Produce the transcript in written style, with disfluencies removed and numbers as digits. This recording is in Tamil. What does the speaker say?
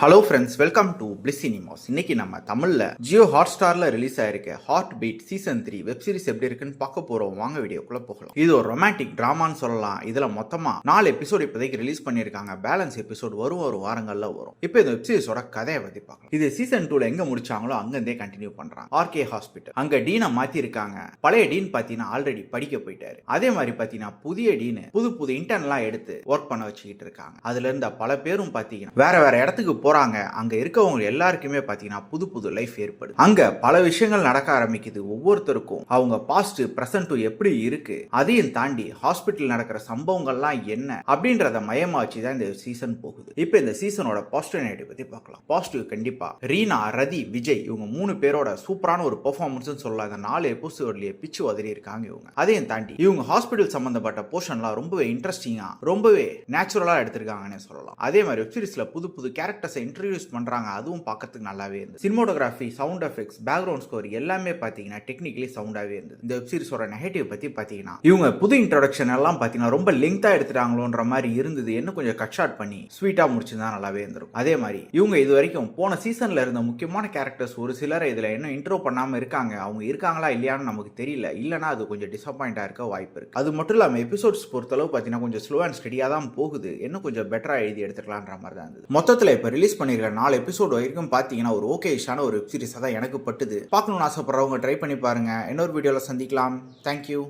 Hello friends, welcome to Bliss Cinemas. இன்னைக்கு நம்ம தமிழ்ல ஜியோ ஹாட் ஸ்டார்ல ரிலீஸ் ஆயிருக்க Heart Beat season 3 web series எப்படி இருக்குன்னு பார்க்க போறோம். வாங்க வீடியோக்குள்ள போகலாம். இது ஒரு ரொமான்டிக் டிராமான்னு சொல்லலாம். இதுல மொத்தமா 4 எபிசோட் இப்போதைக்கு ரிலீஸ் பண்ணிருக்காங்க. பேலன்ஸ் எபிசோட் வரும் வாரங்கள்ல வரும். இப்போ இந்த வெப் சீரிஸோட கதையை பத்தி பார்க்கலாம். இது சீசன் 2ல எங்க முடிச்சாங்களோ அங்கிருந்தே கண்டினியூ பண்றாங்க. ஆர்கே ஹாஸ்பிட்டல் அங்க டீனை மாத்தி இருக்காங்க. பழைய டீன் பாத்தீங்கன்னா ஆல்ரெடி படிக்க போயிட்டாரு. அதே மாதிரி பாத்தீங்கன்னா புதிய டீன் புது இன்டர்ன்லாம் எடுத்து ஒர்க் பண்ண வச்சுக்கிட்டு இருக்காங்க. அதுல இருந்த பல பேரும் பாத்தீங்கன்னா வேற இடத்துக்கு போறாங்க. அங்க இருக்கவங்க எல்லாருக்குமே பாத்தீங்கன்னா புது லைஃப் ஏற்படுது. அங்க பல விஷயங்கள் நடக்க ஆரம்பிக்குது. ஒவ்வொருத்தருக்கும் அவங்க பாஸ்ட் பிரசன்ட் எப்படி இருக்கு, அதையும் தாண்டி ஹாஸ்பிட்டல் நடக்கிற சம்பவங்கள்லாம் என்ன அப்படின்றத மையமா வச்சுதான் இந்த சீசன் போகுது. இப்போ இந்த சீசனோட பாசிட்டிவ் நெகட்டிவ் பத்தி பார்க்கலாம். பாசிட்டிவ் கண்டிப்பா ரீனா, ரதி, விஜய் இவங்க 3 பேரோட சூப்பரான ஒரு பெர்ஃபார்மன்ஸ் சொல்லலாம். இந்த 4 எபிசோட்லயே பிச்சு உதறி இருக்காங்க இவங்க. அதையும் தாண்டி இவங்க ஹாஸ்பிட்டல் சம்பந்தப்பட்ட போர்ஷன்லாம் ரொம்பவே இன்ட்ரெஸ்டிங்கா ரொம்பவே நேச்சுரலா எடுத்திருக்காங்கன்னு சொல்லலாம். அதே மாதிரி வெப் சீரிஸ்ல புது கேரக்டர்ஸ் இன்ட்ரோடியூஸ் பண்றாங்க. அதுவும் பார்க்கிறதுக்கு நல்லாவே இருந்தது. Cinematography, sound effects, background score எல்லாமே பாத்தீங்கன்னா டெக்னிக்கலி சவுண்டாவே இருந்தது. இந்த வெப் சீரிஸோட நெகட்டிவ் பத்தி பாத்தீங்கன்னா இவங்க புது இன்ட்ரோடக்ஷன் எல்லாம் பாத்தீங்கன்னா ரொம்ப லெங்தா எடுத்துட்டாங்களோன்ற மாதிரி இருந்தது. இன்னும் கொஞ்சம் கட் ஷார்ட் பண்ணி ஸ்வீட்டா முடிச்சிருந்தா நல்லாவே இருந்திருக்கும். அதே மாதிரி இவங்க இது வரைக்கும் போன சீசன்ல இருந்த முக்கியமான கேரக்டர்ஸ் ஒரு சிலரை இதுல இன்னும் இன்ட்ரோ பண்ணாம இருக்காங்க. அவங்க இருக்காங்களா இல்லையான்னு நமக்கு தெரியல. இல்லனா அது கொஞ்சம் டிசப்பாயிண்டா இருக்க வாய்ப்பு இருக்கு. அது மட்டும் இல்லாம எபிசோட்ஸ் பொறுத்தளவு பாத்தீங்கன்னா கொஞ்சம் ஸ்லோ அண்ட் ஸ்டடியா தான் போகுது. இன்னும் கொஞ்சம் பெட்டரா எழுதி எடுத்துக்கலாம்ன்ற மாதிரி தான் இருந்தது. மொத்தத்துல இப்ப ரிலீஸ் பண்ணிருக்க 4 எபிசோட் வரைக்கும் பாத்தீங்கன்னா ஒரு ஓகேஷான ஒரு வெப் சீரிஸா தான் எனக்கு பட்டுது. பார்க்கணும்னு ஆசைப்படுறவங்க ட்ரை பண்ணி பாருங்க. இன்னொரு வீடியோல சந்திக்கலாம். தேங்க்யூ.